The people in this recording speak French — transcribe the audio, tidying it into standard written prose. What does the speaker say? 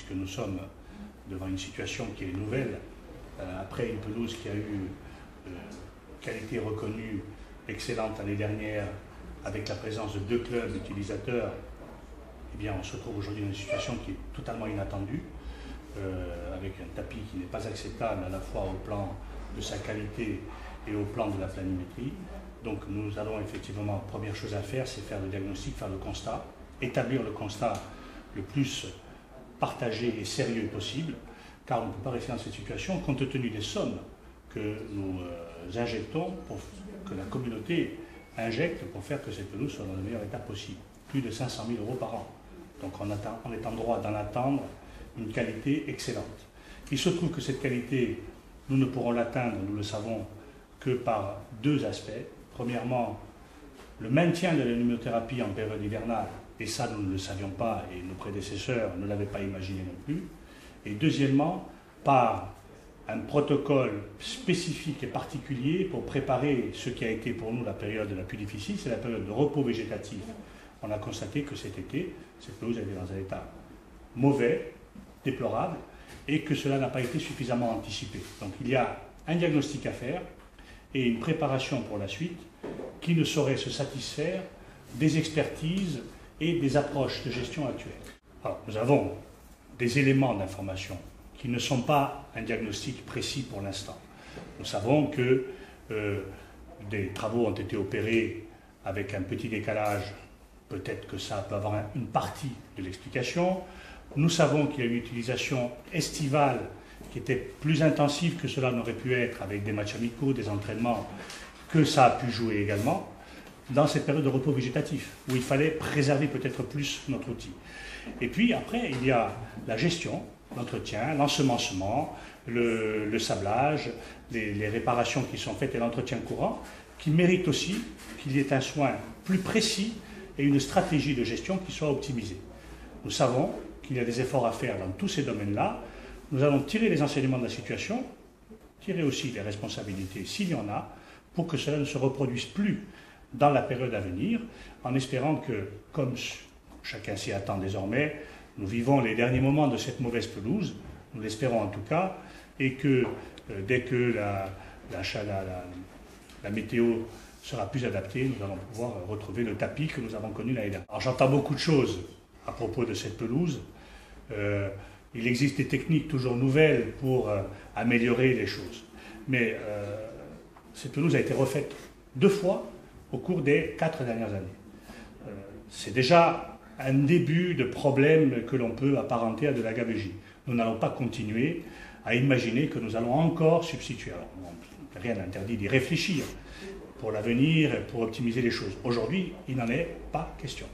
puisque nous sommes devant une situation qui est nouvelle. Après une pelouse qui a eu qualité reconnue excellente l'année dernière, avec la présence de 2 clubs utilisateurs, eh bien, on se trouve aujourd'hui dans une situation qui est totalement inattendue, avec un tapis qui n'est pas acceptable à la fois au plan de sa qualité et au plan de la planimétrie. Donc nous allons effectivement, première chose à faire, c'est faire le diagnostic, faire le constat, établir le constat le plus partagé et sérieux possible, car on ne peut pas rester dans cette situation compte tenu des sommes que nous injectons, pour que la communauté injecte pour faire que cette pelouse soit dans le meilleur état possible. Plus de 500 000 € par an. Donc on est en droit d'en attendre une qualité excellente. Il se trouve que cette qualité, nous ne pourrons l'atteindre, nous le savons, que par 2 aspects. Premièrement, le maintien de la luminothérapie en période hivernale, et ça nous ne le savions pas et nos prédécesseurs ne l'avaient pas imaginé non plus. Et deuxièmement, par un protocole spécifique et particulier pour préparer ce qui a été pour nous la période la plus difficile, c'est la période de repos végétatif. On a constaté que cet été, cette pelouse était dans un état mauvais, déplorable, et que cela n'a pas été suffisamment anticipé. Donc il y a un diagnostic à faire et une préparation pour la suite qui ne saurait se satisfaire des expertises et des approches de gestion actuelles. Alors, nous avons des éléments d'information qui ne sont pas un diagnostic précis pour l'instant. Nous savons que des travaux ont été opérés avec un petit décalage, peut-être que ça peut avoir une partie de l'explication. Nous savons qu'il y a une utilisation estivale qui était plus intensive que cela n'aurait pu être, avec des matchs amicaux, des entraînements, que ça a pu jouer également dans cette période de repos végétatif, où il fallait préserver peut-être plus notre outil. Et puis après, il y a la gestion, l'entretien, l'ensemencement, le sablage, les réparations qui sont faites et l'entretien courant, qui méritent aussi qu'il y ait un soin plus précis et une stratégie de gestion qui soit optimisée. Nous savons qu'il y a des efforts à faire dans tous ces domaines-là. Nous allons tirer les enseignements de la situation, tirer aussi les responsabilités s'il y en a, pour que cela ne se reproduise plus dans la période à venir, en espérant que, comme chacun s'y attend désormais, nous vivons les derniers moments de cette mauvaise pelouse, nous l'espérons en tout cas, et que dès que la météo sera plus adaptée, nous allons pouvoir retrouver le tapis que nous avons connu l'année dernière. Alors j'entends beaucoup de choses à propos de cette pelouse. Il existe des techniques toujours nouvelles pour améliorer les choses. Mais cette pelouse a été refaite 2 fois au cours des 4 dernières années. C'est déjà un début de problème que l'on peut apparenter à de la gabegie. Nous n'allons pas continuer à imaginer que nous allons encore substituer. Alors, rien n'interdit d'y réfléchir pour l'avenir, pour optimiser les choses. Aujourd'hui, il n'en est pas question.